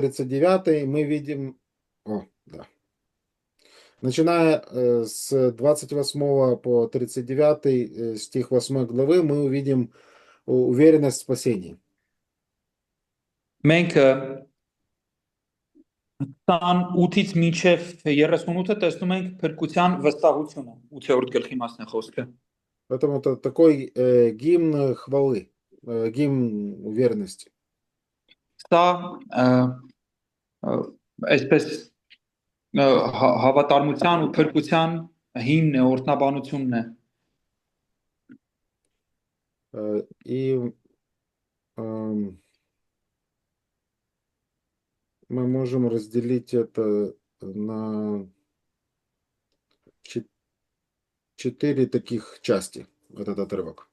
39 мы видим, да. Начиная с 28 по 39 стих 8 главы, мы увидим уверенность в спасении. Մենք 28-ից մինչև 38-ը տեսնում ենք փրկության վստահությունը 8-րդ գլխի մասն է խոսքը։ Поэтому это такой гимн хвалы, гимн уверенности. Սա այսպես հավատարմության ու փրկության հիմն է, օրհնաբանությունն է։ И мы можем разделить это на 4 таких части, этот отрывок.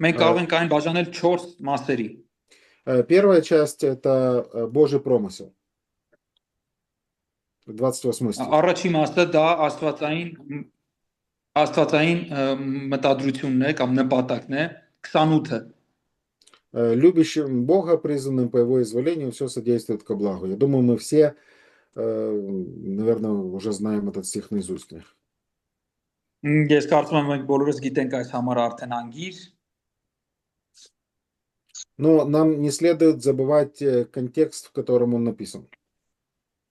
Մենք կարող ենք այն բաժանել 4 մասերի։ Первая часть это Божий промысел. 28 стих. Առաջի մասը դա աստվածային մտադրությունն է կամ նպատակն է 28-ը։ Любящим Бога, призванным по Его изволению, все содействует ко благу. Я думаю, мы все, наверное, уже знаем этот стих наизусть. Ես կարծում եմ մենք բոլորս գիտենք այս համար արդեն անգիր։ Но нам не следует забывать контекст, в котором он написан.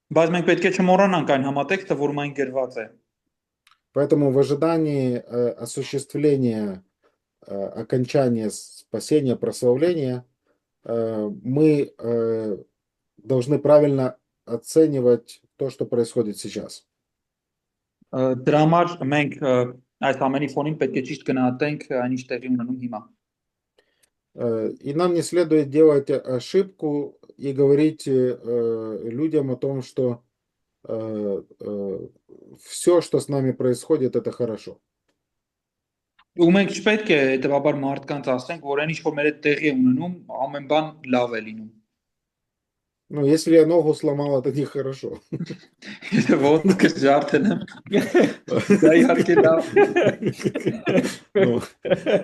Բայց մենք պետք է չմոռանանք այն համատեքստը, որում այն գրված է։ Поэтому в ожидании осуществления окончания спасения, прославления, мы должны правильно оценивать то, что происходит сейчас. Դրա համար մենք այս ամենի фоնին պետք է ճիշտ գնահատենք այն ինչ տեղի ունենում հիմա։ И нам не следует делать ошибку и говорить людям о том, что все, что с нами происходит, это хорошо. Ու մենք չպետք է հետեւաբար մարդկանց ասենք, որ այն ինչ որ մեր հետ տեղի է ունենում, ամեն բան լավ է լինում։ Ну, если я ногу сломал, это нехорошо. Եթե ոտքը ջարդել եմ, դա իհարկե լավ։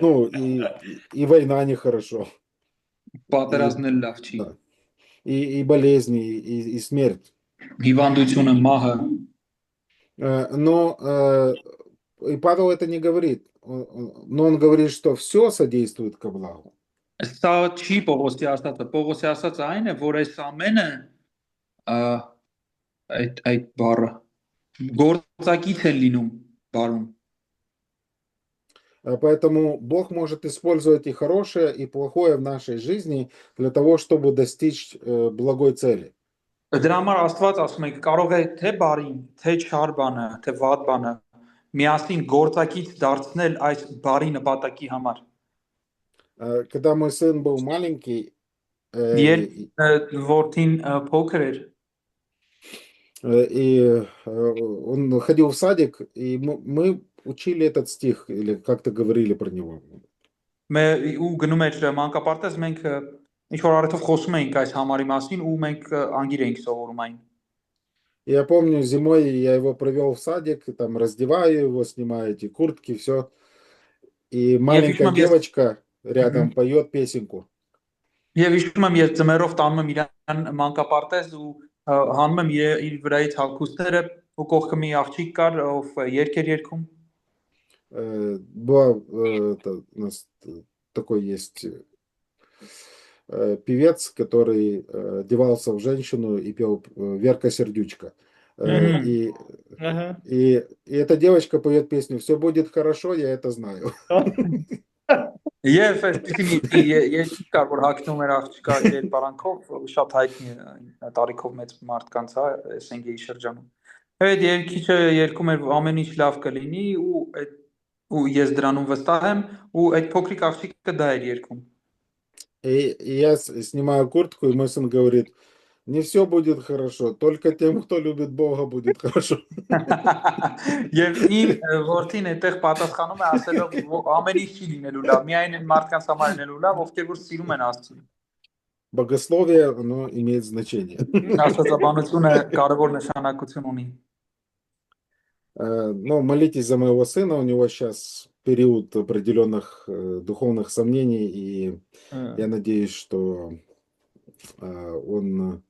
Ну, и война нехорошо. Պատերազմն էլ лав չի։ И болезни, и смерть. Հիվանդությունը, մահը։ Но и Павел это не говорит. Но он говорит, что все содействует ко благу. Սա չի Պողոսի ասածը։ Պողոսի ասածը այն է, որ այս ամենը այդ բառը գործակից են լինում բառում։ Поэтому Бог может использовать и хорошее, и плохое в нашей жизни для того, чтобы достичь благой цели. Դրա համար Աստված ասում է, կարող է թե բարին, թե չար բանը, թե վատ բանը միասին գործակից դարձնել այս բարի նպատակի համար։ Когда мой сын был маленький, Որդին փոքր էր, и он ходил в садик, и мы учили этот стих, или как-то говорили про него. ու գնում էր մանկապարտեզ, մենք ինչ որ առիթով խոսում էինք այս համարի մասին ու մենք անգիր էինք սովորում այն։ Я помню, зимой я его привел в садик, там раздеваю его, снимаю эти куртки, все. И маленькая девочка рядом поет песенку. Եվ հիշում եմ, ես ձմեռով տանում եմ իրան մանկապարտեզ ու հանում եմ իր վրայից հագուստները ու կողքը մի աղջիկ կար, ով երգեր երգում։ Была у нас такой есть певец, который одевался в женщину и пел Верка Сердючка. И эта девочка поет песню «Все будет хорошо, я это знаю». Եվ ես կար որ հագնում էր աղջիկա երբարանքով շատ հայտնի տարիքով մեծ մարդկանց է Սենգեի շրջանում։ Այդ երգիչը երգում էր ամեն ինչ լավ կլինի ու ես դրանում վստահ եմ ու այդ փոքրիկ աղջիկը դա էր երգում։ И я снимаю куртку, и мой сын говорит: не все будет хорошо, только тем, кто любит Бога, будет хорошо. Եվ իմ որդին այդտեղ պատասխանում է ասելով ամեն ինչ չի լինելու լավ, միայն այն մարդկանց համար լինելու լավ, ովքեր որ սիրում են Աստծուն։ Богословие, оно имеет значение. Աստվածաբանությունը կարևոր նշանակություն ունի։ Но молитесь за моего сына, у него сейчас период определенных духовных сомнений, и я надеюсь, что он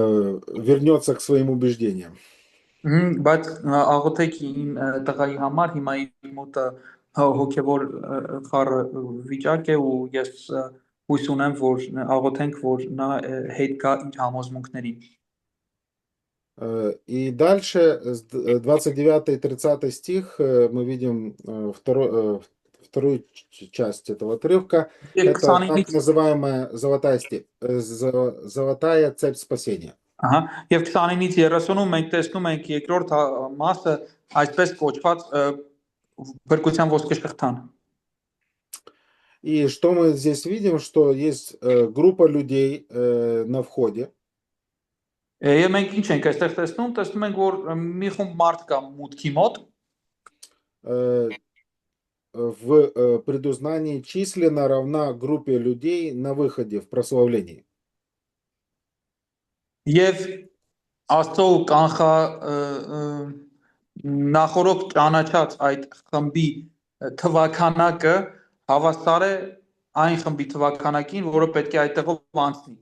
вернется к своим убеждениям. Բայց աղոթեք իմ տղայի համար հիմա իմ մոտը հոգևոր խառը վիճակ է ու ես հույս ունեմ որ աղոթենք որ նա հետ գա իր համոզմունքներին И дальше, 29 и 30 стих, мы видим вторую часть этого отрывка. Եվ Это так 29-ից называемая золотая цепь спасения. ահա եւ 29-ից 30-ում մենք տեսնում ենք երկրորդ մասը այսպես կոչված բրկության ոսկե շղթան И что мы здесь видим, что есть группа людей на входе. Եվ մենք ինչ ենք այստեղ տեսնում ենք որ մի խումբ մարդ կա մուտքի մոտ в предузнании численно равна группе людей на выходе в прославлении. Եվ Աստծո կանխա նախորոք ճանաչած այդ խմբի թվականակը հավասար է այն խմբի թվականակին, որը պետք է այդտեղով անցնի։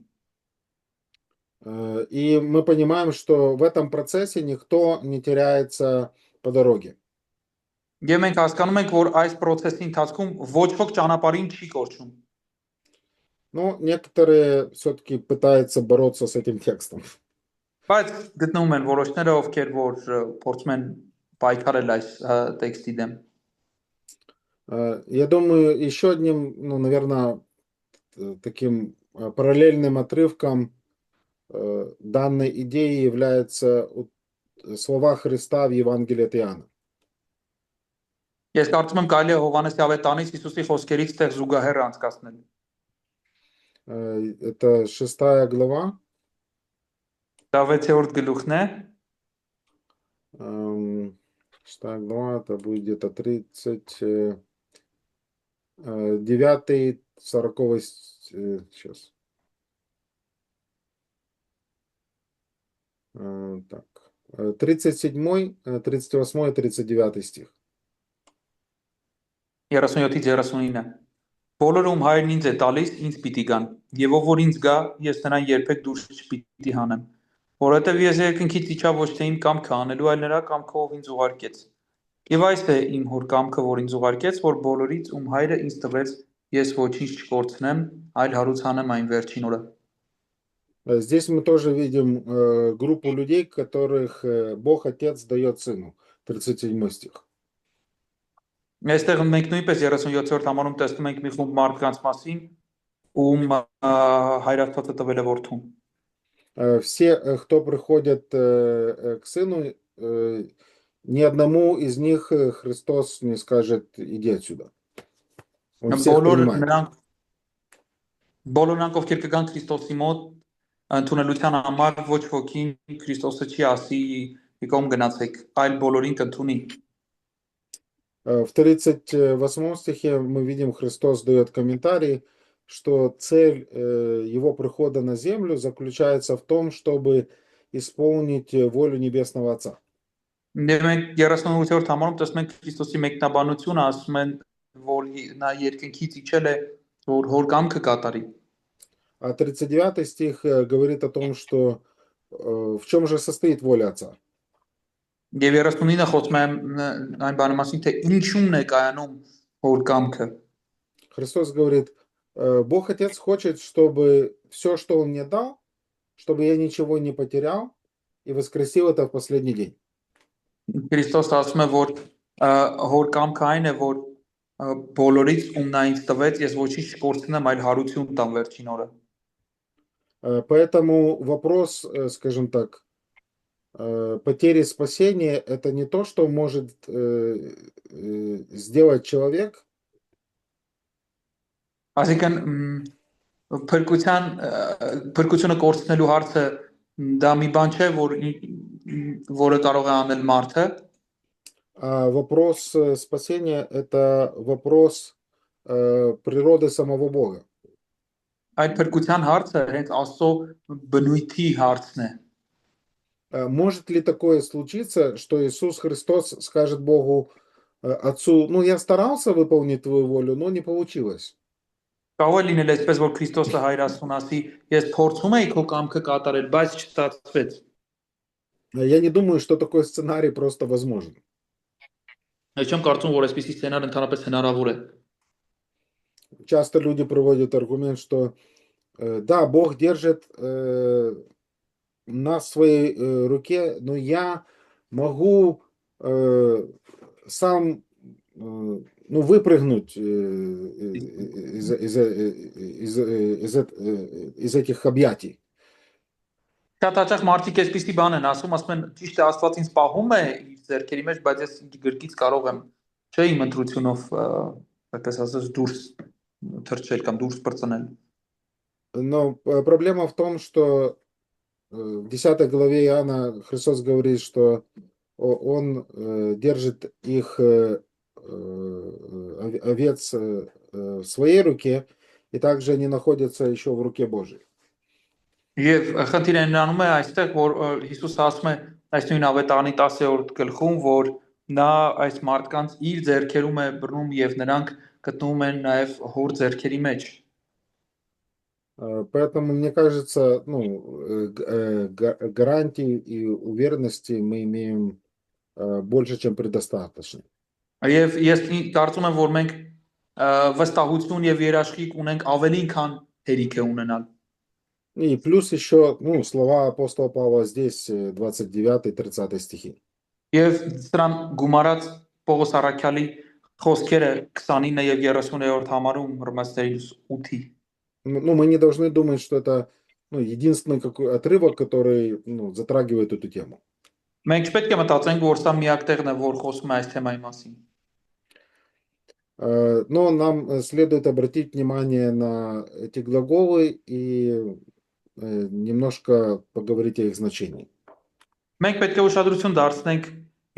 И мы понимаем, что в этом процессе никто не теряется по дороге. Եվ մենք հասկանում ենք, որ այս process-ի ընթացքում ոչ ոք ճանապարհին չի կորչում։ Но некоторые все-таки пытаются бороться с этим текстом. Բայց գտնվում են որոշները, ովքեր որ փորձում են պայքարել այս տեքստի դեմ։ Я думаю, еще одним, ну, наверное, таким параллельным отрывком данной идеи являются слова Христа в Евангелии от Иоанна. Ես կարծում եմ կարելի է Հովհաննես ավետանից Հիսուսի խոսքերից տեղ զուգահեռ անցկացնել։ Это 6 глава. Դա 6-րդ գլուխն է։ 6 глава, это будет где-то 39, 40, сейчас. Так, 37, 38 и 39 стих. 37-ից 39-ը Բոլորը ում հայրն ինձ է տալիս, ինձ պիտի գան, եւ ով որ ինձ գա, ես նրան երբեք դուրս չպիտի հանեմ, որովհետեւ ես երկնքից իջա ոչ թե իմ կամքը անելու, այլ նրա կամքը, ով ինձ ուղարկեց։ Եվ այս է իմ հոր կամքը, որ ինձ уղարկեց, որ բոլորից ում հայրը ինձ տվեց, ես ոչինչ չկորցնեմ, այլ հարուցանեմ այն վերջին օրը։ Здесь мы тоже видим группу людей, которых Бог Отец дает Сыну. 37 стих. Այստեղ մենք նույնպես 37-րդ համարում տեսնում ենք մի խումբ մարդկանց մասին, ում հայրաստվածը տվել է որդուն։ Все, кто приходят к Сыну, ни одному из них Христос не скажет: иди отсюда. Он всех принимает. Բոլոր նրանք, ովքեր կգան Քրիստոսի մոտ, ընդունելության համար ոչ ոքին Քրիստոսը չի ասի եկոմ գնացեք, այլ բոլորին կընդունի։ В 38 стихе мы видим, Христос дает комментарий, что цель его прихода на землю заключается в том, чтобы исполнить волю Небесного Отца. Մենք 38-րդ համարում տեսնում ենք Քրիստոսի մեկնաբանությունը, ասում են, որ նա երկնքից իջել է, որ հոր կամքը կատարի։ А 39 стих говорит о том, что в чем же состоит воля Отца. Եվ 39-ը խոսում է այն բանի մասին, թե ինչումն է կայանում հոր կամքը։ Христос говорит: Бог Отец хочет, чтобы все, что Он мне дал, чтобы я ничего не потерял и воскресил это в последний день. Քրիստոս ասում է, որ հոր կամքը այն է, որ բոլորից ում նա ինձ տվեց, ես ոչինչ չկորցնեմ, այլ հարություն տամ վերջին օրը։ Поэтому вопрос, скажем так, потери спасения — это не то, что может сделать человек. Այսինքն փրկությունը կորցնելու հարցը դա մի բան չէ, որը կարող է անել մարդը։ А вопрос спасения — это вопрос природы самого Бога. Այդ փրկության հարցը հենց Աստծո բնույթի հարցն է։ Может ли такое случиться, что Иисус Христос скажет Богу, Отцу: ну, я старался выполнить твою волю, но не получилось? Կարող է լինել այսպես, որ Քրիստոսը հայրասուն ասի, ես փորձում էի քո կամքը կատարել, բայց չստացվեց։ Я не думаю, что такой сценарий просто возможен. Ես չեմ կարծում, որ այսպիսի սցենար ընդհանրապես հնարավոր է։ Часто люди приводят аргумент, что да, Бог держит нас в своей руке, но я могу сам выпрыгнуть из этих объятий. Շատ հաճախ մարդիկ այսպիսի բան են ասում են ճիշտ է Աստված ինձ պահում է իր ձեռքերի մեջ, բայց ես գրկից կարող եմ չէ իմ ընտրությունով այդպես ասած դուրս թռչել կամ դուրս բրծնել։ Но проблема в том, что в 10 главе Иоанна Христос говорит, что Он держит их овец в своей руке, и также они находятся еще в руке Божьей. Եվ խնդիրը նրանում է այստեղ, որ Հիսուս ասում է այս նույն ավետարանի 10-րդ գլխում, որ նա այս մարդկանց իր ձեռքերում է բռնում եւ նրանք գտնվում են նաեւ հոր ձեռքերի մեջ։ Поэтому, мне кажется, гарантии и уверенности мы имеем больше, чем предостаточно. Եվ ես կարծում եմ, որ մենք վստահություն եւ երաշխիք ունենք ավելին, քան հերիք է ունենալ։ И плюс еще, слова апостола Павла здесь, 29-30 стихи. Եվ սրան գումարած Պողոս առաքյալի խոսքերը 29 եւ 30-րդ համարում Հռոմեացիներին 8-ի։ Мы не должны думать, что это единственный отрывок, который затрагивает эту тему. Մենք չպետք է մտածենք, որ սա միակ տեղն է, որ խոսում է այս թեմայի մասին։ Но нам следует обратить внимание на эти глаголы и немножко поговорить о их значении. Մենք պետք է ուշադրություն դարձնենք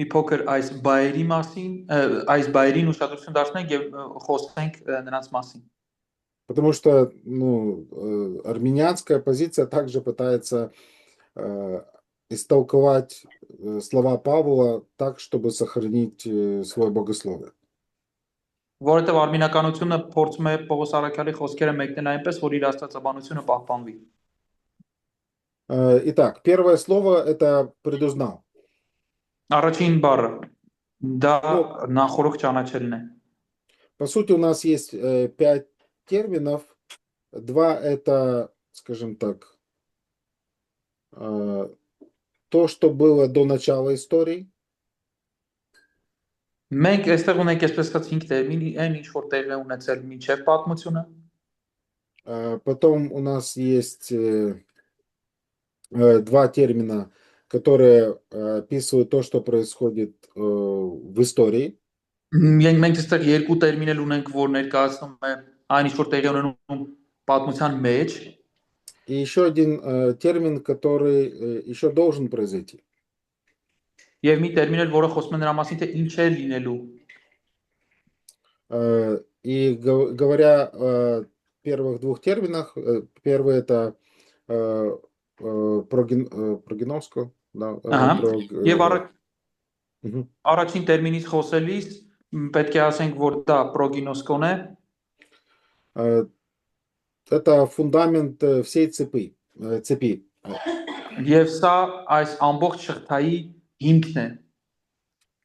մի փոքր այս բայերի մասին, այս բայերին ուշադրություն դարձնենք եւ խոսենք նրանց մասին։ Потому что, армянская позиция также пытается истолковать слова Павла так, чтобы сохранить свое богословие. Որովհետեւ արմինականությունը փորձում է Պողոս առաքյալի խոսքերը մեկնել այնպես, որ իր աստվածաբանությունը պահպանվի։ Итак, первое слово это предузнал. Առաջին բառը դա նախորդ ճանաչելն է։ По сути, у нас есть 5 терминов. 2 это, скажем так, то, что было до начала истории. Մենք այստեղ ունենք այսպես ասած 5 տերմին, այն ինչ որ տեղի է ունեցել մինչև պատմությունը։ Потом у нас есть 2 термина, которые описывают то, что происходит в истории. Մենք այստեղ երկու տերմին էլ ունենք, որ ներկայացնում է այն ինչ որ տեղի ունենում պատմության մեջ։ И еще один термин, который еще должен произойти. Եվ մի տերմին էլ, որը խոսում է նրա մասին, թե ինչ է լինելու։ И говоря о первых 2 терминах, первый это прогиновско, да, Եվ առաջին տերմինից խոսելիս պետք է ասենք, որ դա պրոգինոսկոն է։ Это фундамент всей цепи. Եվ սա այս ամբողջ շղթայի հիմքն է։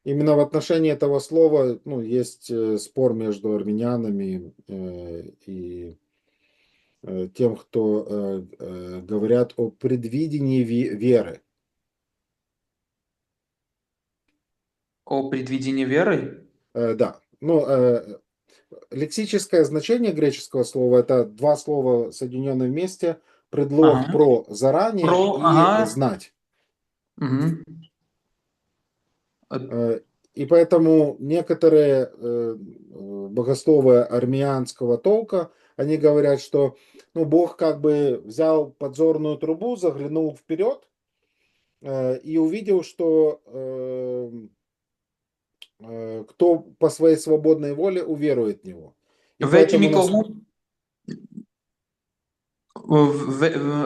Именно в отношении этого слова, есть спор между армянянами и тем, кто говорят о предвидении веры. О предвидении веры? Да. Лексическое значение греческого слова это 2 слова, соединенные вместе, предлог про заранее и знать. И поэтому некоторые богословы армянского толка, они говорят, что Бог как бы взял подзорную трубу, заглянул вперед и увидел, что кто по своей свободной воле уверует в него. И поэтому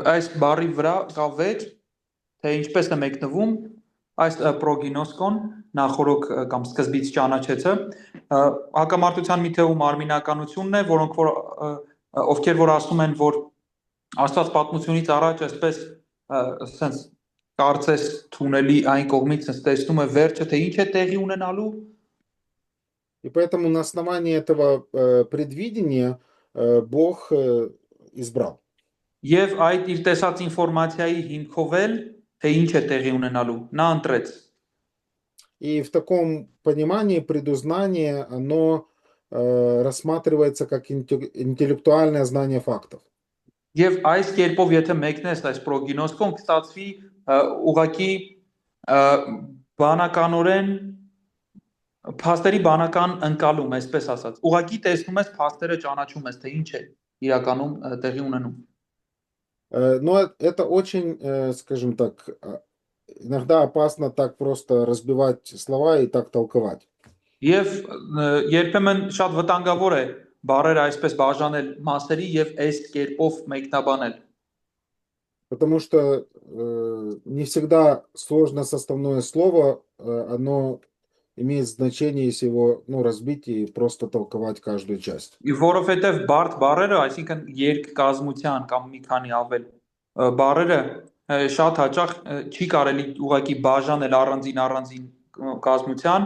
այս բարի վրա կա վեճ, թե ինչպես է մեկնվում այս պրոգինոսկոն նախորոք կամ սկզբից ճանաչեցը հակամարտության մի թեում արմինականությունն է, որոնք որ ովքեր որ ասում են, որ Աստված պատմությունից առաջ այսպես ասենց կարծես թունելի այն կողմից տեսնում է վերջը, թե ինչ է տեղի ունենալու, И поэтому на основании этого предвидения Бог избрал. եւ այդ իր տեսած ինֆորմացիայի հիմքով էլ թե ինչ է տեղի ունենալու, նա ընտրեց։ И в таком понимании предузнание, оно рассматривается как интеллектуальное знание фактов. Եվ այս կերպով եթե մեկնես այս պրոգինոսկոն կստացվի ուղակի բանականորեն փաստերի բանական ընկալում, այսպես ասած։ Ուղակի տեսնում ես փաստերը ճանաչում ես, թե ինչ է իրականում տեղի ունենում։ Но это очень, скажем так, иногда опасно так просто разбивать слова и так толковать. Եվ երբեմն շատ վտանգավոր է բառերը այսպես բաժանել մասերի եւ այս կերպով մեկնաբանել։ Потому что не всегда сложно составное слово, оно имеет значение, если его разбить и просто толковать каждую часть. Որովհետեւ բարդ բառերը, այսինքն երկկազմության կամ մի քանի ավել բառերը շատ հաճախ չի կարելի ուղակի բաժանել առանձին կազմության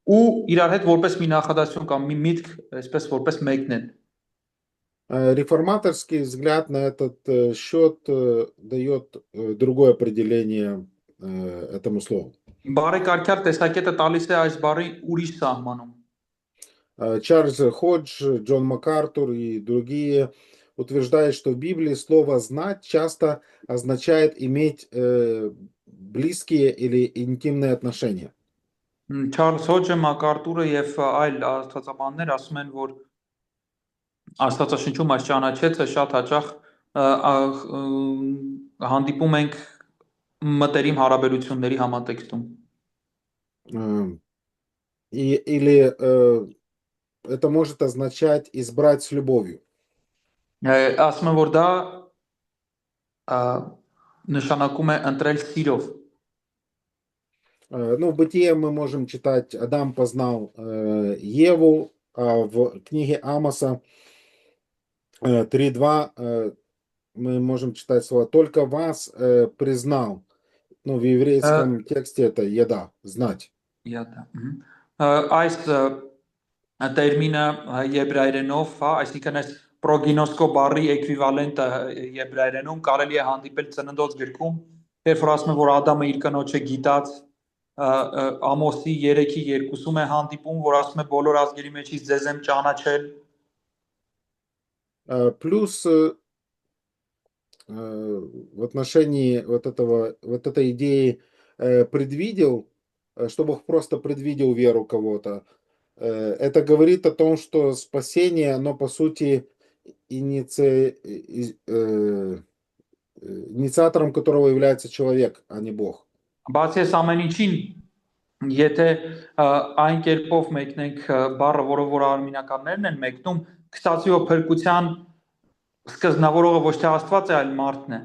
ու իրար հետ որպես մի նախադասություն կամ մի միտք, այսպես որպես մեկնել։ Реформаторский взгляд на этот счет дает другое определение этому слову. Բարեկարգյալ տեսակետը տալիս է այս բառի ուրիշ սահմանում։ Чарльз Ходж, Джон МакАртур и другие утверждают, что в Библии слово «знать» часто означает иметь близкие или интимные отношения. Չարլզ Հոջը, Մակարտուրը եւ այլ աստվածաբաններ ասում են, որ Աստվածաշնչում այս ճանաչեցը շատ հաճախ հանդիպում ենք մտերիմ հարաբերությունների համատեքստում։ Или это может означать избрать с любовью. Ասում են, որ դա նշանակում է ընտրել սիրով։ Ну, в Бытие мы можем читать: Адам познал Еву, а в книге Амоса 3:2 мы можем читать слово «только вас признал». Ну, в еврейском тексте это «еда», «знать». Յադա։ Այս տերմինը եբրայերենով, այսինքն այս պրոգինոսկո բառի էկվիվալենտը եբրայերենում կարելի է հանդիպել Ծննդոց գրքում, երբ որ ասում է, որ Ադամը իր կնոջը գիտած, Ամոսի 3:2-ում է հանդիպում, որ ասում է բոլոր ազգերի մեջից ձեզ եմ ճանաչել։ Плюс в отношении вот этой идеи предвидел, что Бог просто предвидел веру кого-то, это говорит о том, что спасение, оно по сути инициатором которого является человек, а не Бог. Բացի այս ամեն ինչին, եթե այն կերպով մեկնենք բառը, որը արմինականներն են մեկնում, կստացվի որ փրկության սկզբնավորողը ոչ թե Աստված է, այլ մարդն է։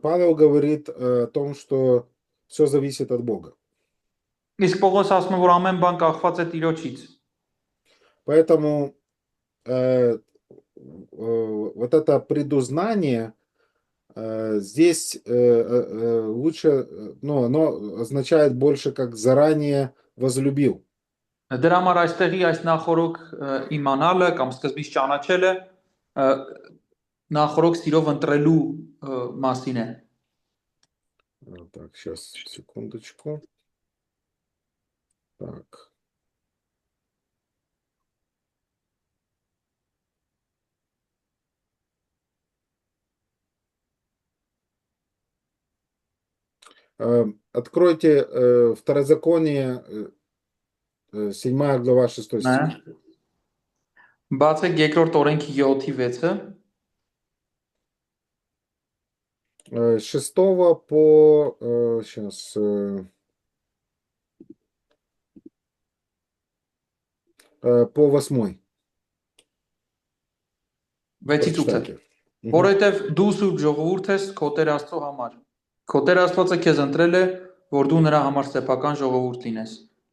Павел говорит о том, что все зависит от Бога. Իսկ Պողոս ասում է, որ ամեն բան կախված է Տիրոջից։ Поэтому вот это предузнание здесь лучше, оно означает больше как заранее возлюбил. Դրա համար այստեղի այս նախորոք իմանալը կամ սկզբից ճանաչելը նախորոք սիրով ընտրելու մասին է։ Так, сейчас, секундочку. Так. Откройте Второзаконие, 7 глава, 6 стих. Բացեք երկրորդ օրենքի 7:6-ը 6 по сейчас по 8. 6-ից 8-ը։ Որովհետև դու սուրբ ժողովուրդ ես քո Տեր Աստծո համար։ Քո Տեր Աստվածը քեզ ընտրել է, որ դու նրա համար սեփական ժողովուրդ լինես,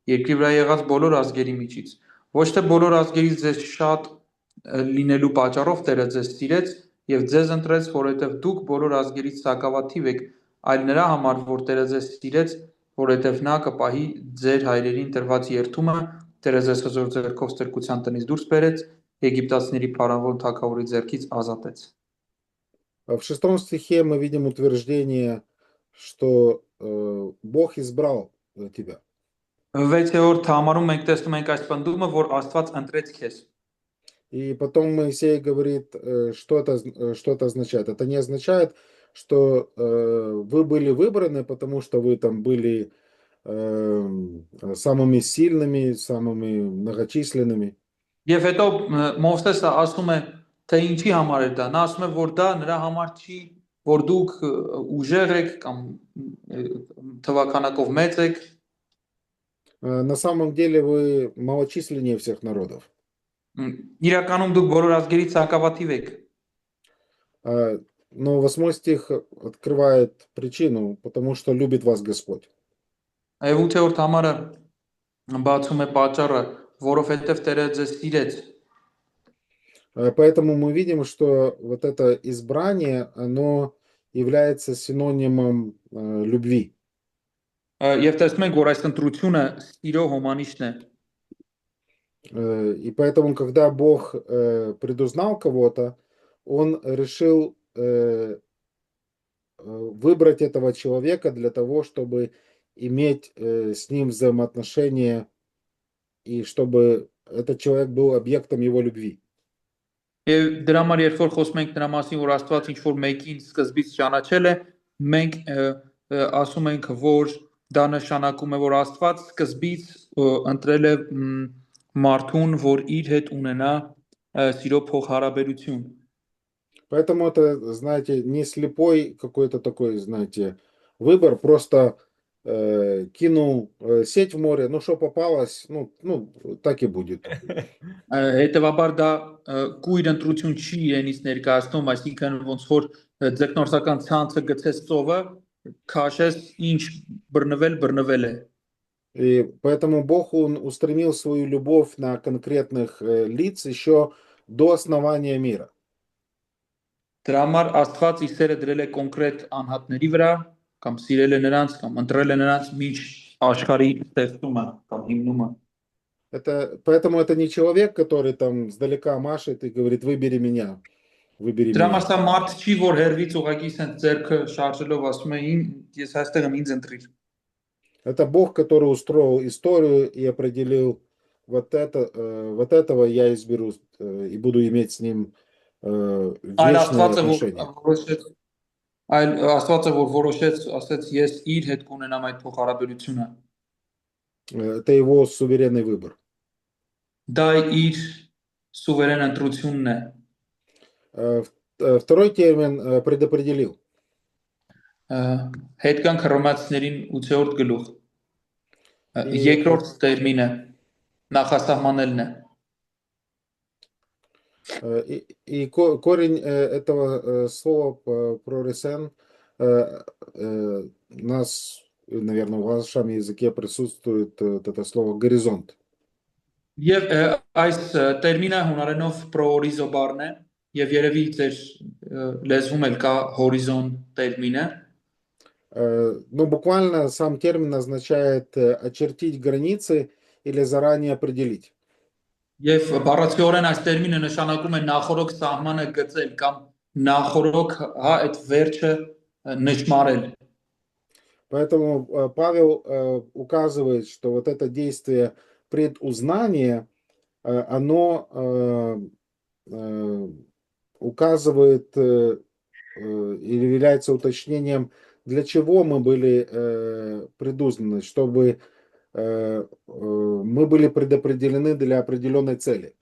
երկրի վրա եղած բոլոր ազգերի միջից։ Ոչ թե բոլոր ազգերից ձեզ շատ լինելու պատճառով Տերը ձեզ սիրեց եւ ձեզ ընտրեց, որովհետեւ դուք բոլոր ազգերից սակավաթիվ եք, այլ նրա համար, որ Տերը ձեզ սիրեց, որովհետեւ նա կպահի ձեր հայրերին տրված երդումը, Տերը ձեզ հզոր ձեռքով ստրկության տնից դուրս բերեց, Եգիպտացիների փարավոն թագավորի ձեռքից ազատեց։ В 6 стихе мы видим утверждение, что Бог избрал тебя. 6-րդ համարում մենք տեսնում ենք այս պնդումը, որ Աստված ընտրեց քեզ։ И потом Моисей говорит, что это означает. Это не означает, что вы были выбраны, потому что вы там были самыми сильными, самыми многочисленными. Եվ հետո Մովսեսը ասում է, թե ինչի համար է դա։ Նա ասում է, որ դա նրա համար չի, որ դուք ուժեղ եք կամ թվականակով մեծ եք, На самом деле вы малочисленнее всех народов. իրականում դուք բոլոր ազգերից հակավաթիվ եք։ Но 8 стих открывает причину, потому что любит вас Господь. Եվ 8-րդ համարը բացում է պատճառը, որովհետև Տերը ձեզ սիրեց։ Поэтому мы видим, что вот это избрание, оно является синонимом любви. Եվ տեսնում ենք, որ այս ընտրությունը սիրո հոմանիշն է։ И поэтому, когда Бог предузнал кого-то, Он решил выбрать этого человека для того, чтобы иметь с ним взаимоотношения, и чтобы этот человек был объектом его любви. Եվ դրա համար երբ որ խոսում ենք դրա մասին, որ Աստված ինչ որ մեկին սկզբից ճանաչել է, մենք ասում ենք, որ դա նշանակում է, որ Աստված սկզբից ընտրել է մարդուն, որ իր հետ ունենա սիրո փոխհարաբերություն։ Поэтому это, знаете, не слепой какой-то такой, знаете, выбор, просто кинул сеть в море, ну что попалось, ну так и будет. Հետևաբար դա կույր ընտրություն չի իրենից ներկայացնում, այսինքն ոնց որ ձկնորսական ցանցը գցես ծովը, քաշես ինչ բռնվել է։ И поэтому Бог, Он устремил свою любовь на конкретных лиц еще до основания мира. Դրա համար Աստված իր սերը դրել է կոնկրետ անհատների վրա, կամ սիրել է նրանց, կամ ընտրել է նրանց միջ աշխարհի ստեղծումը կամ հիմնումը։ Поэтому это не человек, который там сдалека машет и говорит, выбери меня, выбери Դրա меня. համար սա մարդ չի, որ հերվից ուղակի ասեն ձեռքը շարժելով ասում է ես այստեղ եմ ինձ ընտրիր։ Это Бог, который устроил историю и определил вот этого я изберу и буду иметь с ним вечные отношения. Այլ Աստվածը որ որոշեց, ասեց ես իր հետ կունենամ այդ փոխհարաբերությունը։ Это его суверенный выбор. Դա իր սուվերեն ընտրությունն է։ Второй термин предопределил. Հետ կանք Հռոմեացիներին 8-րդ գլուխ։ Երկրորդ տերմինը նախասահմանելն է։ И корень этого слова проресен у нас, наверное, в вашем языке присутствует это слово горизонт. Եվ այս տերմինը հունարենով պրոորիզոբարն է, եւ երևի ձեր լեզվում էլ կա հորիզոն տերմինը։ Ну, буквально сам термин означает очертить границы или заранее определить. Եվ բառացիորեն այս տերմինը նշանակում է նախորոք սահմանը գծել կամ նախորոք այդ վերջը նշмарել։ Поэтому Павел указывает, что вот это действие предузнания, оно указывает или является уточнением, для чего мы были предузнаны, чтобы мы были предопределены для определенной цели.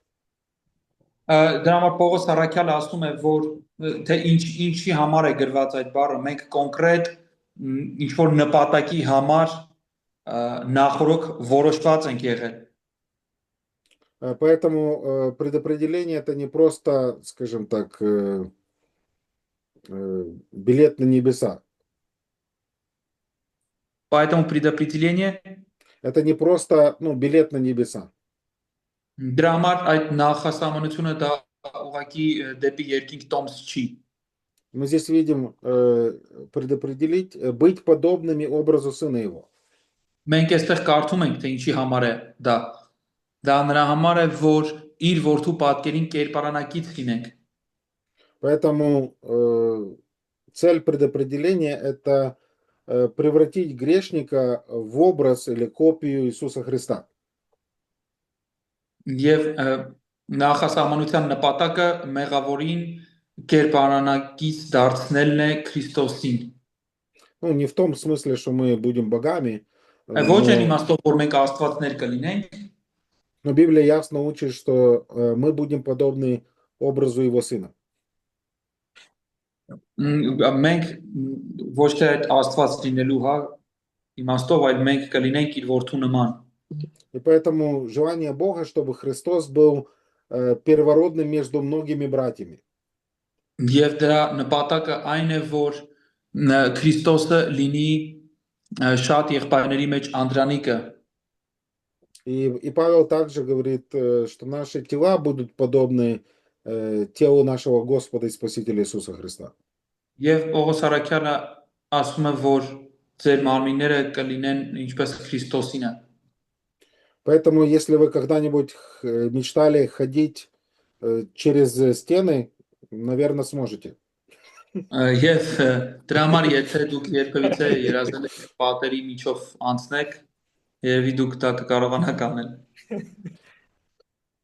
Դրա համար Պողոս առաքյալը ասում է, որ թե ինչի համար է գրված այդ բառը, մենք կոնկրետ ինչ որ նպատակի համար նախորոք որոշված ենք եղել։ Поэтому предопределение это не просто, скажем так, билет на небеса. Поэтому предопределение это не просто, билет на небеса. Դրա համար այդ նախասահմանությունը դա ուղղակի դեպի երկինք տոմս չի։ Мы здесь видим предопределить, быть подобными образу Сына Его. Մենք այստեղ կարդում ենք, թե ինչի համար է դա։ Դա նրա համար է, որ իր որդու պատկերին կերպարանակից լինենք։ Поэтому цель предопределения – это превратить грешника в образ или копию Иисуса Христа. Եվ նախասահմանության նպատակը մեղավորին կերպարանակից դարձնելն է Քրիստոսին։ Ну, не в том смысле, что мы будем богами, Ոչ այն իմաստով, որ մենք աստվածներ կլինենք, но Библия ясно учит, что мы будем подобны образу Его Сына. մենք ոչ թե այդ աստված լինելու հա իմաստով, այլ մենք կլինենք իր որդու նման։ И поэтому желание Бога, чтобы Христос был первородным между многими братьями. Եվ դրա նպատակը այն է, որ Քրիստոսը լինի շատ եղբայրների մեջ անդրանիկը։ И Павел также говорит, что наши тела будут подобны телу нашего Господа и Спасителя Иисуса Христа. Եվ Պողոս Արաքյանը ասում է, որ ձեր մարմինները կլինեն ինչպես Քրիստոսինը։ Поэтому, если вы когда-нибудь мечтали ходить через стены, наверное, сможете. Եվ դրա համար եթե դուք երբևիցե երազել եք պատերի միջով անցնեք, երևի դուք դա կկարողանաք անել։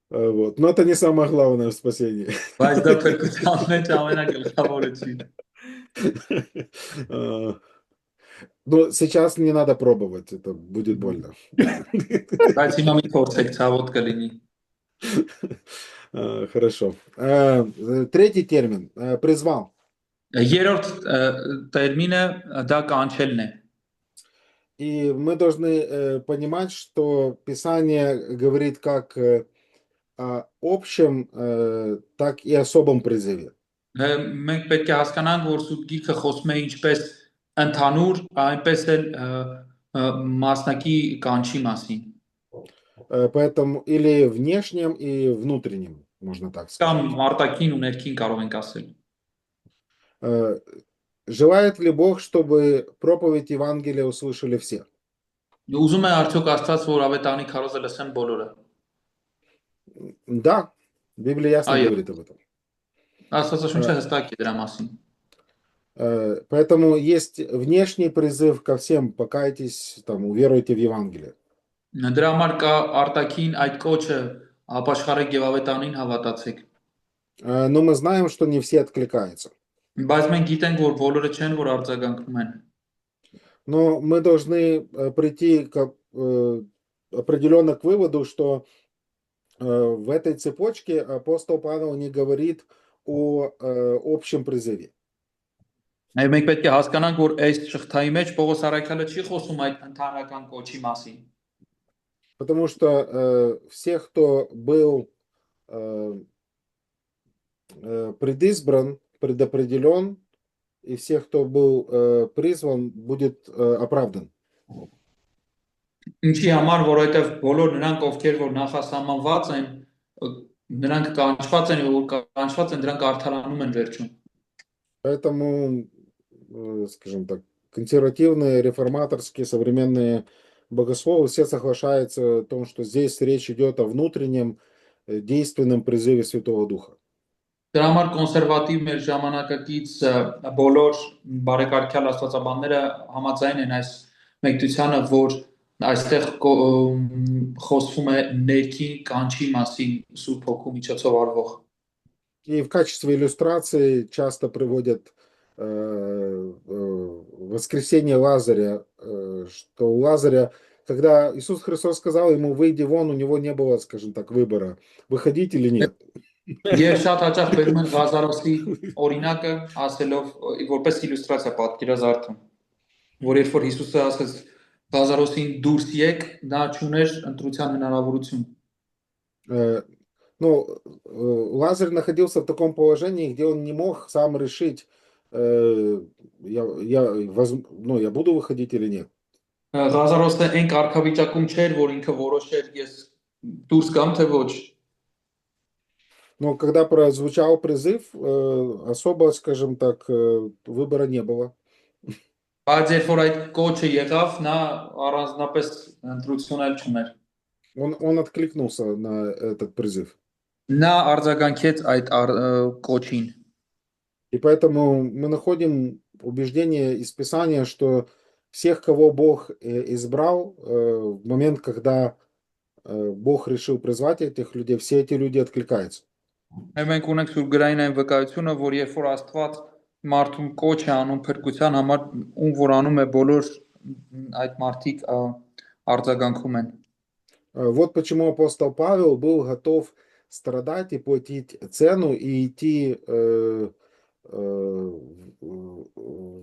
Вот. Но это не самое главное в спасении. Բայց դա փրկության մեջ ամենագլխավորը չի։ Но сейчас не надо пробовать, это будет больно. Բայց հիմա մի փորձեք, ցավոտ կլինի։ Хорошо. Третий термин – призвал. Երրորդ տերմինը դա կանչելն է։ И мы должны понимать, что Писание говорит как о общем, так и особом призыве. Մենք պետք է հասկանանք, որ Սուրբ Գիրքը խոսում է ինչպես ընդհանուր, այնպես էլ մասնակի կանչի մասին։ Поэтому или внешнем, и внутреннем, можно так сказать. Կամ արտաքին ու ներքին կարող ենք ասել։ Желает ли Бог, чтобы проповедь Евангелия услышали все? Ուզում է արդյոք Աստված, որ ավետարանի քարոզը լսեն բոլորը։ Да, Библия ясно говорит об этом. Աստվածաշունչը հստակ է դրա մասին։ Поэтому есть внешний призыв ко всем: покайтесь, там, уверуйте в Евангелие. Դրա համար կա արտաքին այդ կոչը ապաշխարեք եւ ավետարանին հավատացեք։ Но мы знаем, что не все откликаются. Բայց մենք гитենք, որ բոլորը չեն, որ արձագանքում են։ Но мы должны прийти определенно к выводу, что в этой цепочке апостол Павел не говорит о общем призыве. Մենք պետք է հասկանանք, որ այս շղթայի մեջ Պողոս Արաքյալը չի խոսում այդ ընդհանրական կոչի մասին։ Потому что все, кто был предизбран, предопределен, и всех, кто был призван, будет оправдан. Ինչի համար, որովհետև բոլոր նրանք, ովքեր որ նախասահմանված են, նրանք կանչված են, որ կանչված են, дրանք արդարանում են վերջում։ Поэтому, скажем так, консервативные, реформаторские, современные богословы все соглашаются о том, что здесь речь идет о внутреннем действенном призыве Святого Духа. Դրա համար կոնսերվատիվ մեր ժամանակակից բոլոր բարեկարգյալ աստվածաբանները համաձայն են այս մեկնությանը, որ այստեղ խոսվում է ներքին կանչի մասին Սուրբ Հոգու միջոցով արվող։ И в качестве иллюстрации часто приводят воскресение Лазаря, что у Лазаря, когда Иисус Христос сказал ему: выйди вон, у него не было, скажем так, выбора, выходить или нет. Եվ շատ հաճախ բերում են Ղազարոսի օրինակը ասելով որպես իլյուստրացիա պատկերազարդում, որ երբ որ Հիսուսը ասաց Ղազարոսին դուրս եք, նա չուներ ընտրության հնարավորություն։ Ну, Лазарь находился в таком положении, где он не мог сам решить, я буду выходить или нет. Ղազարոսը այն կարգավիճակում չէր, որ ինքը որոշեր ես դուրս գամ թե ոչ։ Но когда прозвучал призыв, особо, скажем так, выбора не было. Բայց երբ որ այդ կոչը եղավ, նա առանձնապես ընտրություն էլ չուներ։ Он откликнулся на этот призыв. Նա արձագանքեց այդ կոչին։ И поэтому мы находим убеждение из Писания, что всех, кого Бог избрал, в момент, когда Бог решил призвать этих людей, все эти люди откликаются. Մենք ունենք Սուրբ գրային այն վկայությունը, որ երբ որ Աստված մարդուն կոչ է անում փրկության համար, ում որ անում է բոլոր այդ մարդիկ արձագանքում են։ Вот почему апостол Павел был готов страдать и платить цену и идти в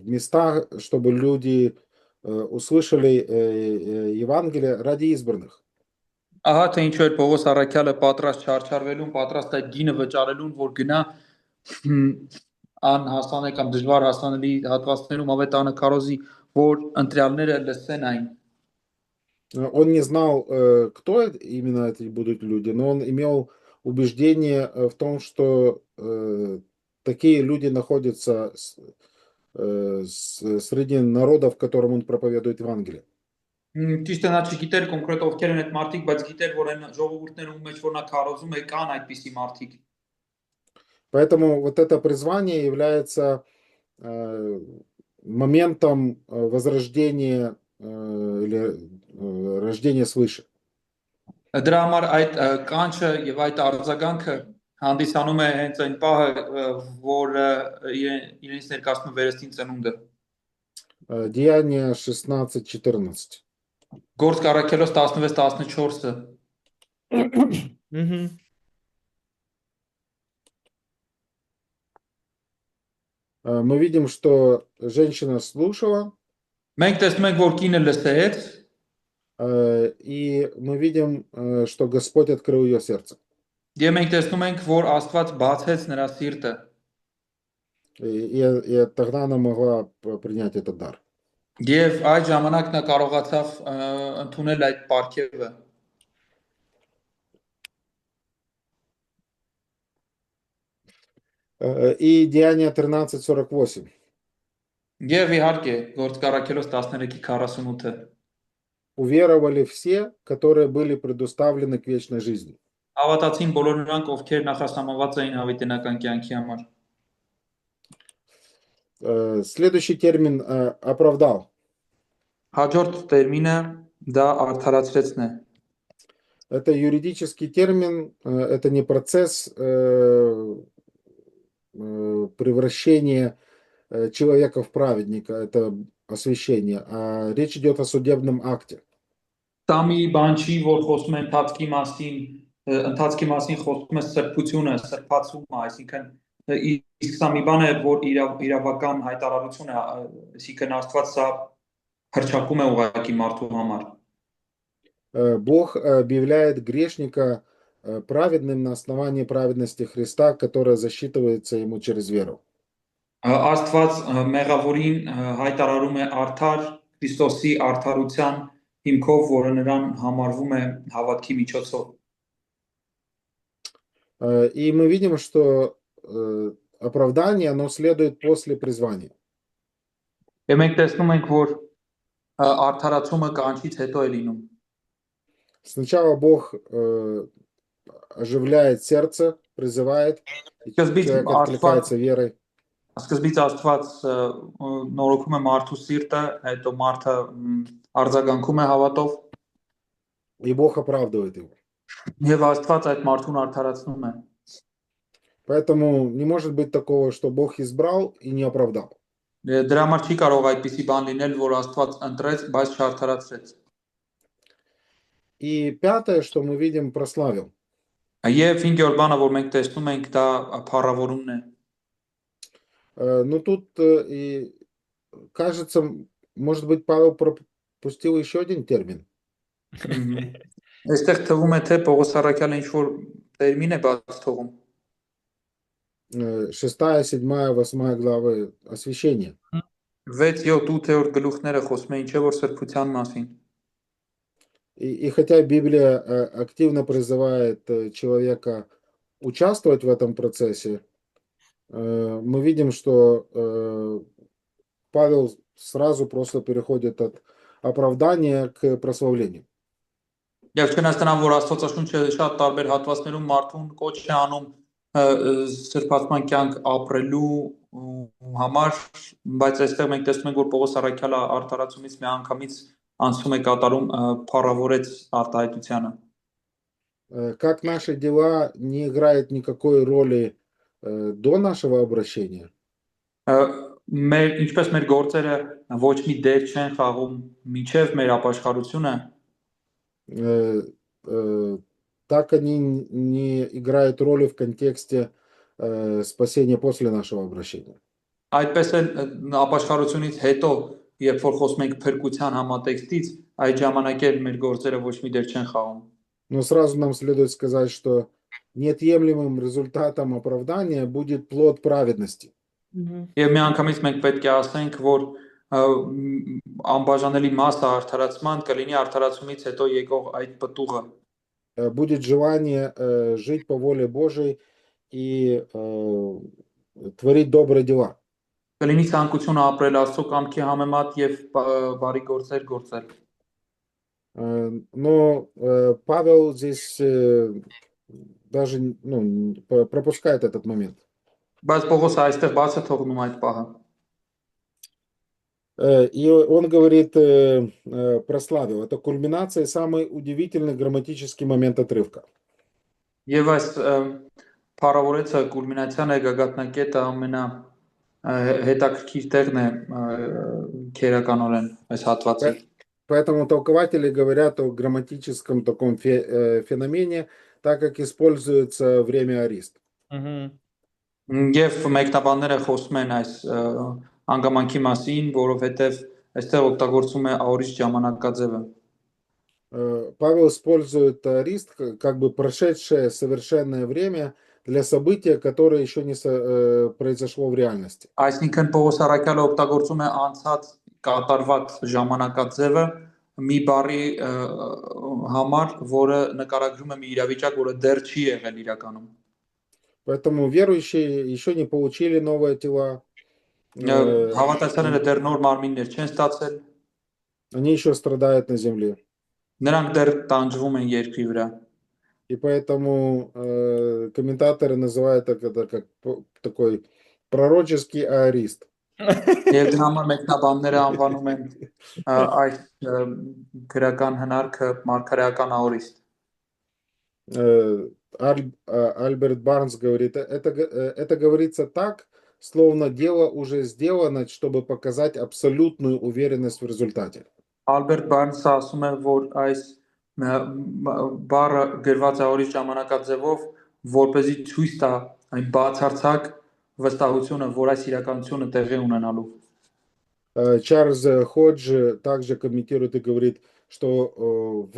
места, чтобы люди услышали Евангелие ради избранных. Ահա թե ինչու էր Պողոս առաքյալը պատրաստ չարչարվելուն, պատրաստ այդ գինը վճարելուն, որ գնա անհասանելի կամ դժվար հասանելի հատվածներում ավետարանը քարոզի, որ ընտրյալները լսեն այն։ Он не знал, кто именно эти будут люди, но он имел убеждение в том, что такие люди находятся среди народов, которым он проповедует Евангелие. Ճիշտ է, նա չգիտեր կոնկրետ ովքեր են այդ մարդիկ, բայց գիտեր, որ այն ժողովուրդներում մեջ որ նա քարոզում է կան այդպիսի մարդիկ։ Поэтому вот это призвание является моментом возрождения или рождения свыше. Դրա համար այդ կանչը եւ այդ արձագանքը հանդիսանում է հենց այն պահը, որ իրենց ներկայացնում է վերստին ծնունդը։ Деяния 16:14. Գործք առաքելոց 16-14-ը։ Мы видим, что женщина слушала, Մենք տեսնում ենք, որ կինը լսեց, и мы видим, что Господь открыл ее сердце. եւ մենք տեսնում ենք, որ Աստված բացեց նրա սիրտը։ И тогда она могла принять этот дар. Եվ այդ ժամանակ նա կարողացավ ընդունել այդ պարգևը։ И Деяния 13:48. Եվ իհարկե, գործք առաքելոց 13:48-ը։ Уверовали все, которые были предоставлены к вечной жизни. Հավատացին բոլոր նրանք, ովքեր նախասահմանված էին հավիտենական կյանքի համար։ Следующий термин оправдал. Հաջորդ տերմինը դա արդարացրեցն է։ Это юридический термин, это не процесс превращения человека в праведника, это освящение, а речь идет о судебном акте. Դա մի բան չի, որ խոսում է ընթացքի մասին խոսում է սրբությունը, սրբացումը, այսինքն իսկ սա մի բան է, որ իրավական հայտարարություն է, այսինքն Աստված սա հրճակում է ուղղակի մարդու համար։ Бог объявляет грешника праведным на основании праведности Христа, которая засчитывается ему через веру. Աստված մեղավորին հայտարարում է արդար Քրիստոսի արդարության հիմքով, որը նրան համարվում է հավատքի միջոցով։ И мы видим, что оправдание, оно следует после призвания. Եվ մենք տեսնում ենք, որ արդարացումը կանչից հետո է լինում։ Сначала Бог оживляет сердце, призывает, и человек откликается верой. Սկզբից Աստված նորոգում է մարդու սիրտը, հետո մարդը արձագանքում է հավատով, И Бог оправдывает его. եւ Աստված այդ մարդուն արդարացնում է։ Поэтому не может быть такого, что Бог избрал и не оправдал. Դրա համար չի կարող այդպիսի բան լինել, որ Աստված ընտրեց, բայց չարդարացրեց։ И пятое, что мы видим, прославил. Եվ 5-րդ բանը, որ մենք տեսնում ենք, դա փառավորումն է։ Но тут и кажется, может быть, Павел пропустил еще один термин. Այստեղ թվում է, թե Պողոս առաքյալը ինչ-որ տերմին է բաց թողում։ 6, 7, 8 главы освящения. 6, 7, 8-րդ գլուխները խոսում են ինչե որ սրբության մասին։ И хотя Библия активно призывает человека участвовать в этом процессе, мы видим, что Павел сразу просто переходит от оправдания к прославлению. Եվ չնայած նրան, որ Աստվածաշունչը շատ տարբեր հատվածներում մարդուն կոչ է անում սրբացման կյանք ապրելու համար, բայց այստեղ մենք տեսնում ենք, որ Պողոս առաքյալը արդարացումից միանգամից անցում է կատարում փառավորեց արտահայտությանը։ Как наши дела не играют никакой роли до нашего обращения, Ինչպես մեր գործերը ոչ մի դեր չեն խաղում մինչև մեր ապաշխարությունը, э, э, так они не играют роли в контексте спасения после нашего обращения. այդպես էլ ապաշխարությունից հետո, երբ որ խոսում ենք փրկության համատեքստից, այդ ժամանակ էլ մեր գործերը ոչ մի դեր չեն խաղում։ Но сразу нам следует сказать, что неотъемлемым результатом оправдания будет плод праведности. Եվ միանգամից մենք պետք է ասենք, որ անբաժանելի մասը արդարացման կլինի արդարացումից հետո եկող այդ պտուղը, Будет желание жить по воле Божией и творить добрые дела. կլինի ցանկությունը ապրել Աստծո կամքի համեմատ եւ բարի գործեր գործել։ Но Павел здесь даже пропускает этот момент. Բայց Պողոսը այստեղ բաց է թողնում այդ պահը։ И он говорит, прославил. Это кульминация, самый удивительный грамматический момент отрывка. Եվ այս փառավորեցը կուլմինացիան է գագաթնակետը ամենահետաքրքիր տեղն է քերականորեն այս հատվածի։ Поэтому толкователи говорят о грамматическом таком феномене, так как используется время арист. Եվ մեկնաբանները խոսում են այս անգամանքի մասին, որովհետև այստեղ օգտագործում է աորից ժամանակաձևը։ Павел использует арист как бы прошедшее совершенное время для события, которое еще не произошло в реальности. Այսինքն Պողոս առաքյալը օգտագործում է անցած կատարված ժամանակաձևը մի բառի համար, որը նկարագրում է մի իրավիճակ, որը դեռ չի եղել իրականում։ Поэтому верующие еще не получили новые тела. Հավատացյալները дер նոր մարմիններ չեն стացել։ Они еще страдают на земле. Նրանք դեռ տանջվում են երկրի վրա։ И поэтому комментаторы называют это как такой пророческий арист. Եվ դրա համար մեկնաբանները անվանում են այս քրական հնարքը մարգարեական աորիստ։ Альберт Барнс говорит, это говорится так, словно дело уже сделано, чтобы показать абсолютную уверенность в результате. Ալբերտ Բարնսը ասում է, որ այս բառը գրված է օրից ժամանակաձևով, որպեսզի ցույց տա այն բացարձակ վստահությունը, որ այս իրականությունը տեղի ունենալու։ Чарльз Ходж также комментирует и говорит, что в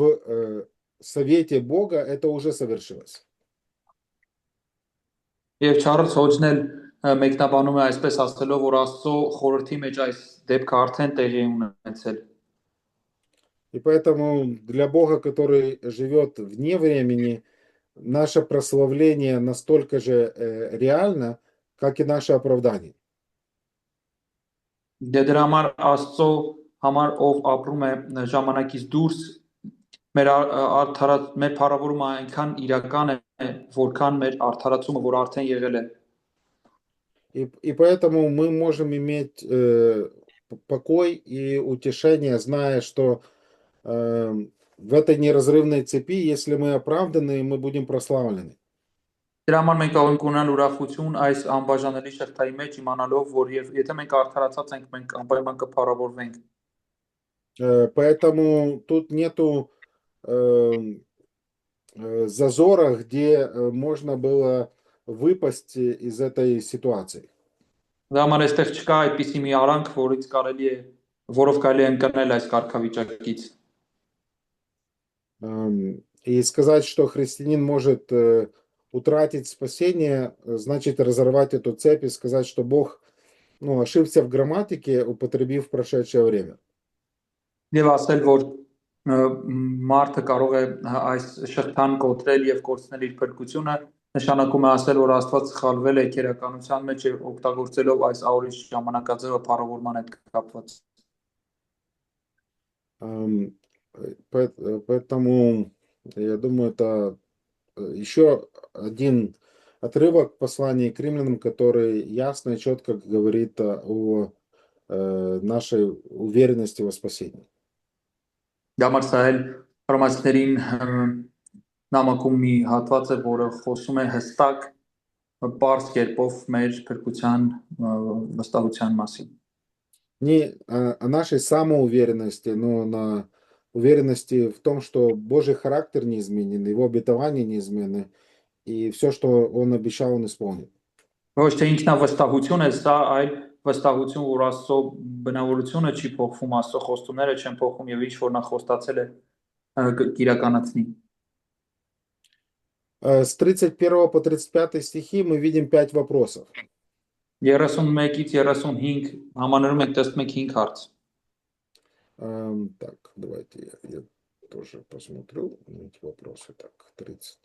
совете Бога это уже совершилось. Եվ Չարլզ Հոջն էլ մեկնաբանում է այսպես ասելով, որ Աստծո խորհրդի մեջ այս դեպքը արդեն տեղի ունեցել։ И поэтому для Бога, который живет вне времени, наше прославление настолько же реально, как и наше оправдание. Դրա համար Աստծո համար ով ապրում է ժամանակից դուրս, մեր փառավորումը այնքան իրական է, որքան մեր արդարացումը, որ արդեն եղել է։ И поэтому мы можем иметь покой и утешение, зная, что в этой неразрывной цепи, если мы оправданы, мы будем прославлены. Դրա համար մենք կարող ենք ունենալ ուրախություն այս անբաժանելի շղթայի մեջ, իմանալով, որ եթե մենք արդարացած ենք, մենք անպայման կփառավորվենք։ Поэтому тут нету зазора, где можно было выпасть из этой ситуации. Դրա համար այստեղ չկա այդպիսի մի արանք, որով կարելի է ընկնել այս կարգավիճակից։ И сказать, что христианин может утратить спасение, значит разорвать эту цепь и сказать, что Бог ошибся в грамматике, употребив прошедшее время. Եվ ասել, որ մարդը կարող է այս շղթան կոտրել եւ կորցնել իր փրկությունը, նշանակում է ասել, որ Աստված սխալվել է քերականության մեջ եւ օգտագործելով այս աորից ժամանակաձևը փառավորման հետ կապված։ Ам, Поэтому я думаю, это еще один отрывок послания к римлянам, который ясно и четко говорит о нашей уверенности во спасении. Դամար սա էլ հռոմեացիներին նամակում մի հատված է, որը խոսում է հստակ պարզ կերպով մեր փրկության վստահության մասին։ Не о нашей самоуверенности, но на уверенности в том, что Божий характер неизменен, его обетования неизменны, и все, что он обещал, он исполнит. Ոչ թե ինքնավստահություն է սա, այլ վստահություն, որ Աստծո բնավորությունը չի փոխվում, Աստծո խոստումները չեն փոխվում եւ ինչ որ նա խոստացել է կիրականացնի։ С 31 по 35 стихи мы видим 5 вопросов. 31-ից 35 համաներում ենք տեսնում ենք 5 հարց։ Так, давайте я тоже посмотрю эти вопросы. Так, 30.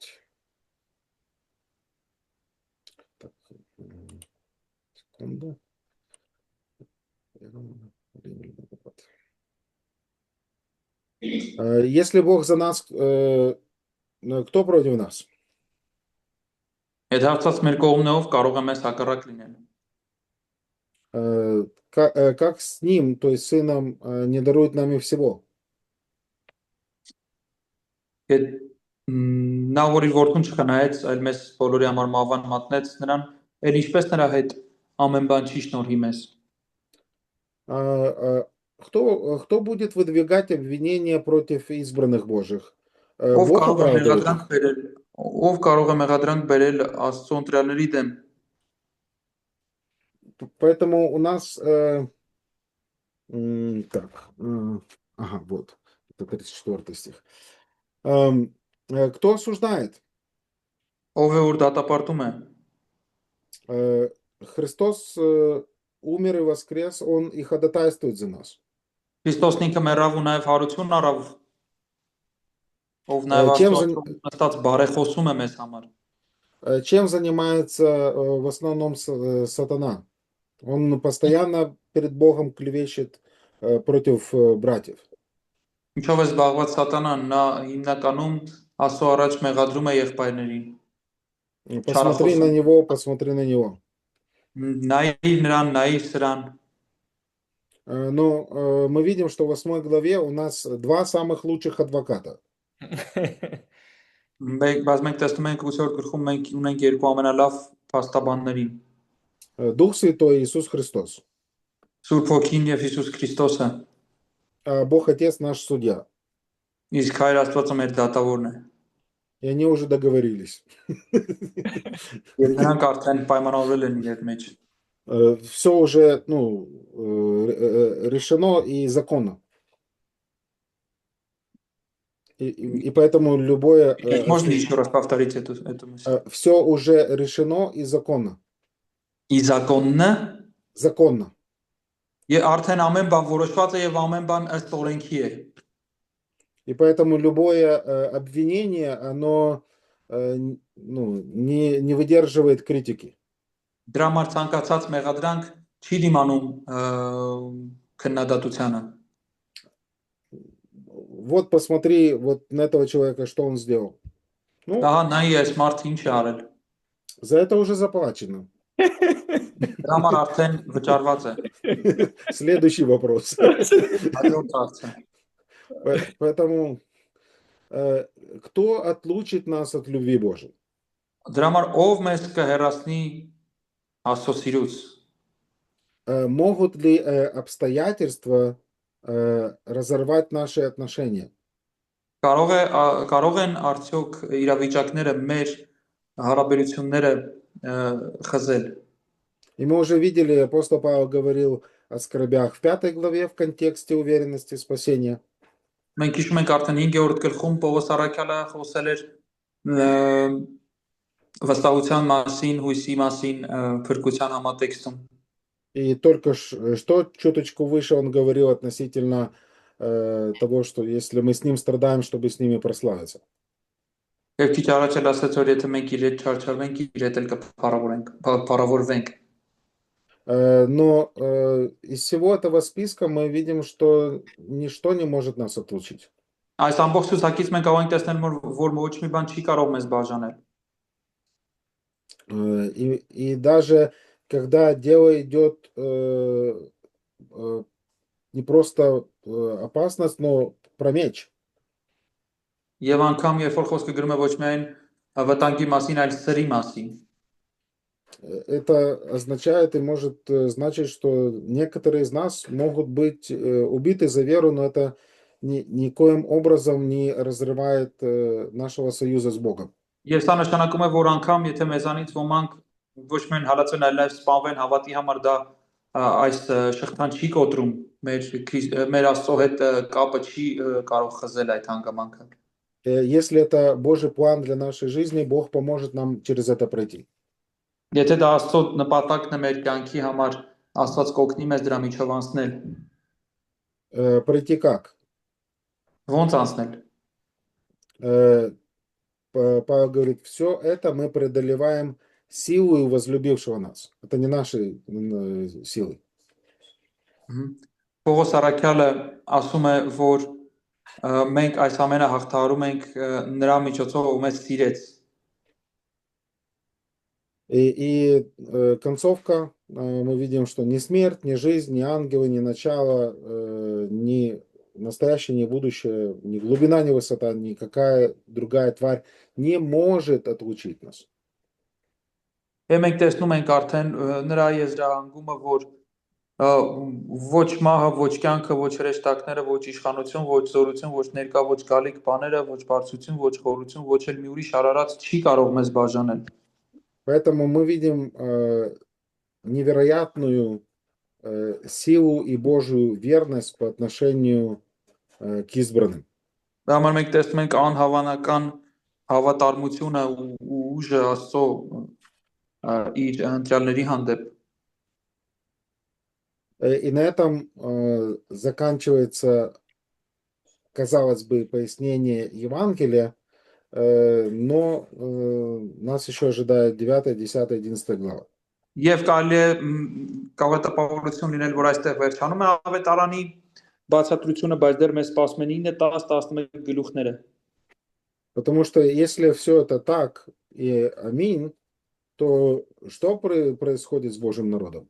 Так, секунду. Если Бог за нас, кто против нас? Այդ հարցած մեր կողմնով կարող է մեզ հակառակ լինել։ Как с ним, то есть сыном, не дарует нам и всего? Այդ նա որ իր որդուն չխնայեց, այլ մեզ բոլորի համար մահվան մատնեց նրան, այլ ինչպես նրա հետ ամեն բան չի շնորհի մեզ։ Кто будет выдвигать обвинения против избранных Божьих? Ով Бог կարող է оправдывает մեղադրանք их? բերել, ով կարող է мեղադրանք бերել Աստծո ընտրյալների դեմ։ Поэтому у нас... Так, ага, вот, это 34 стих. Кто осуждает? Ով է որ դատապարտում է։ Христос умер и воскрес, Он и ходатайствует за нас. Քրիստոսն ինքը մեռավ ու նաև հարություն առավ, ով նաև Чем, Աստծո նստած բարեխոսում է մեզ համար։ чем занимается в основном сатана? Он постоянно перед Богом клевещет против братьев. Ինչով է զբաղված սատանան, նա հիմնականում Աստծո առաջ մեղադրում է եղբայրներին։ Посмотри на него, посмотри на него. Նայիր նրան, նայիր սրան։ Но мы видим, что в 8 главе у нас два самых лучших адвоката. Բայց մենք տեսնում ենք 8-րդ գլխում մենք ունենք երկու ամենալավ փաստաբաններին։ Дух Святой и Иисус Христос. Սուրբ Հոգին եւ Հիսուս Քրիստոսը։ А Бог Отец наш судья. Իսկ Հայր Աստվածը մեր դատավորն է։ И они уже договорились. Եվ նրանք արդեն պայմանավորվել են իրար մեջ։ Все уже решено и законно. И поэтому любое... Можно еще раз повторить эту мысль? Все уже решено и законно. И законно? Законно. Եվ արդեն ամեն бан որոշված է եւ ամեն բան ըստ օրենքի է։ И поэтому любое обвинение, оно не выдерживает критики. Դրա համար ցանկացած մեղադրանք չի դիմանում քննադատությանը։ Вот посмотри вот на этого человека, что он сделал. Ահա նայ այս մարդը ինչ է արել։ За это уже заплачено. Դրա համար արդեն վճարված է։ Следующий вопрос. Հաջորդ հարցը։ Поэтому кто отлучит нас от любви Божией? Դրա համար ով մեզ կհեռացնի Աստծո սիրուց։ Могут ли обстоятельства разорвать наши отношения? Կարող են արդյոք իրավիճակները մեր հարաբերությունները խզել։ И мы уже видели, апостол Павел говорил о скорбях в 5 главе в контексте уверенности в спасении. Մենք հիշում ենք արդեն 5-րդ гլխում Պողոս առաքյալը խոսել էր վստահության մասին, հույսի մասին փրկության համատեքստում։ И только что чуточку выше он говорил относительно того, что если мы с ним страдаем, чтобы с ними прославиться. Եվ քիչ առաջ էլ ասաց, որ եթե մենք իր հետ չարչարվենք, իր հետ էլ կփառավորվենք։ Но из всего этого списка мы видим, что ничто не может нас отлучить. Այս ամբողջ ցուցակից մենք կարող ենք տեսնել, որ ոչ մի բան չի կարող մեզ բաժանել։ И даже когда дело идет не просто опасность, но про меч. Եվ անգամ երբ որ խոսքը գրում է ոչ միայն վտանգի մասին, այլ սրի մասին։ Это означает и может значить, что некоторые из нас могут быть убиты за веру, но это никоим образом не разрывает нашего союза с Богом. Եվ սա նշանակում է, որ անգամ եթե մեզանից ոմանք ոչ միայն հալածեն, այլ նաև սպանվեն հավատի համար, դա այս շղթան չի կոտրում, մեր Աստծո հետ կապը չի կարող խզել այդ հանգամանքը։ Если это Божий план для нашей жизни, Бог поможет нам через это пройти. Եթե դա Աստծո նպատակն է մեր կյանքի համար, Աստված կօգնի մեզ դրա միջով անցնել։ Пройти как? Ոնց անցնել։ Павел говорит, все это мы преодолеваем силою возлюбившего нас. Это не наши силы. Պողոս Արաքյալը ասում է, որ մենք այս ամենը հաղթահարում ենք նրա միջոցով, ով մեզ սիրեց։ И концовка, мы видим, что ни смерть, ни жизнь, ни ангелы, ни начало, ни настоящее, ни будущее, ни глубина, ни высота, никакая другая тварь не может отлучить нас. Եվ մենք տեսնում ենք արդեն նրա եզրահանգումը, որ ոչ մահը, ոչ կյանքը, ոչ հրեշտակները, ոչ իշխանություն, ոչ զորություն, ոչ ներկա, ոչ գալիք բաները, ոչ բարձրություն, ոչ խորություն, ոչ էլ մի ուրիշ արարած չի կարող մեզ բաժանել։ Поэтому мы видим невероятную силу и Божию верность по отношению к избранным. Դա համար մենք տեսնում ենք անհավանական հավատարմությունը ու ուժը Աստծո իր ընտրյալների հանդեպ։ И на этом заканчивается, казалось бы, пояснение Евангелия, но нас еще ожидает 9, 10, 11 глава. Եվ կարելի է կավետապահորություն լինել, որ այստեղ վերջանում է ավետարանի բացատրությունը, բայց дեր մեզ սպասում են 9, 10, 11 գլուխները։ Потому что если все это так и аминь, то что происходит с Божьим народом?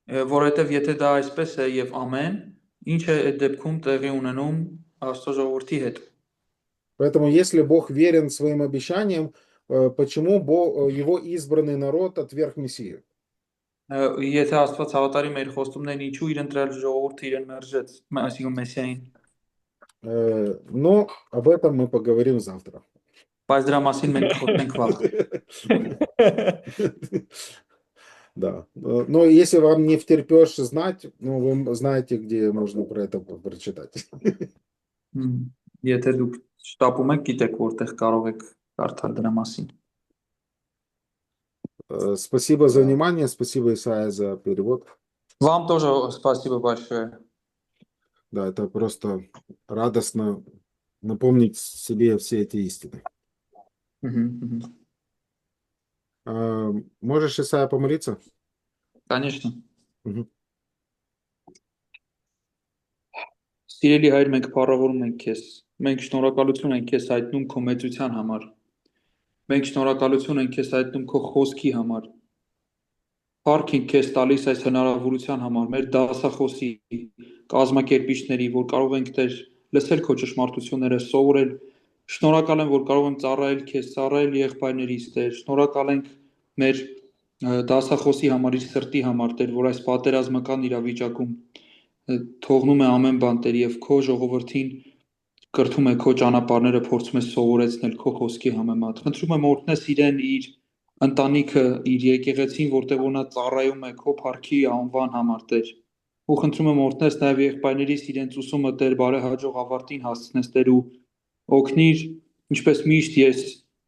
Որովհետև եթե դա այսպես է եւ ամեն, ինչ է այդ դեպքում տեղի ունենում Աստծո ժողովրդի հետ։ Поэтому если Бог верен своим обещаниям, почему его избранный народ отверг Мессию? Եթե Աստված հավատարի մեր խոստումներին, ինչու իր ընտրյալ ժողովուրդը իրեն մերժեց, այսինքն Մեսիային։ Но об этом мы поговорим завтра. Բայց դրա մասին մենք խոսենք վաղ։ Да. Но если вам не втерпешь знать, ну, вы знаете, где можно про это прочитать. Եթե դուք շտապում եք, գիտեք որտեղ կարող եք կարդալ դրա մասին։ Спасибо за внимание, спасибо, Исайя, за перевод. Вам тоже спасибо большое. Да, это просто радостно напомнить себе все эти истины. Можешь, Исайя, помолиться? Конечно. Սիրելի Հայր, մենք փառավորում ենք քեզ։ Մենք շնորհակալություն ենք քեզ հայտնում քո մեծության համար։ Մենք շնորհակալություն ենք քեզ հայտնում քո խոսքի համար։ Փառք ենք քեզ տալիս այս հնարավորության համար, մեր դասախոսի, կազմակերպիչների, որ կարող ենք Տեր լսել քո ճշմարտությունները, սովորել։ Շնորհակալ եմ, որ կարող եմ ծառայել քեզ, ծառայել եղբայրներիս, Տեր։ Շնորհակալ ենք մեր դասախոսի համար, իր սրտի համար, Տեր, որ այս պատերազմական իրավիճակում թողնում է ամեն բան, Տեր, եւ քո ժողովրդին կրթում է քո ճանապարհները, փորձում է սովորեցնել քո խոսքի համեմատ։ Խնդրում եմ օրհնես իրեն, իր ընտանիքը, իր եկեղեցին, որտեղ որ նա ծառայում է քո փառքի անվան համար, Տեր։ Ու խնդրում եմ օրհնես նաեւ եղբայրներիս իրենց ուսումը, Տեր, բարեհաջող ավարտին հասցնես, Տեր, ու օգնիր, ինչպես միշտ ես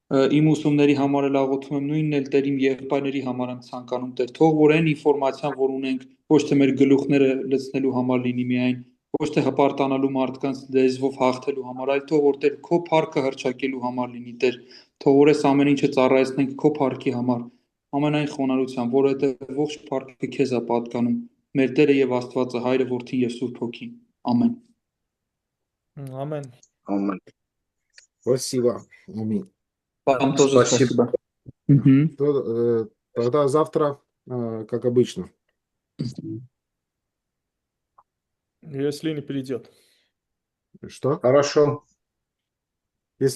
իմ ուսումների համար էլ աղոթում եմ, նույնն էլ Տեր իմ եղբայրների համար եմ ցանկանում, Տեր, թող որ այն ինֆորմացիան, որ ունենք, ոչ թե մեր գլուխները լցնելու համար լինի միայն, Ոչ թե հպարտանալու մարդկանց լեզվով հաղթելու համար, այլ թող որ Տեր քո փառքը հռչակելու համար լինի, Տեր, թող որ այս ամեն ինչը ծառայեցնենք քո փառքի համար, ամենայն խոնարհությամբ, որովհետև ողջ փառքը քեզ է պատկանում, մեր Տերը եւ Աստվածը, Հայրը, Որդին եւ Սուրբ Հոգին։ Ամեն։ Amen. Amen. Спасибо. Аминь. Вам тоже Спасибо. спасибо. Мгм. Тогда завтра, как обычно. Если не перейдет. Что? Хорошо.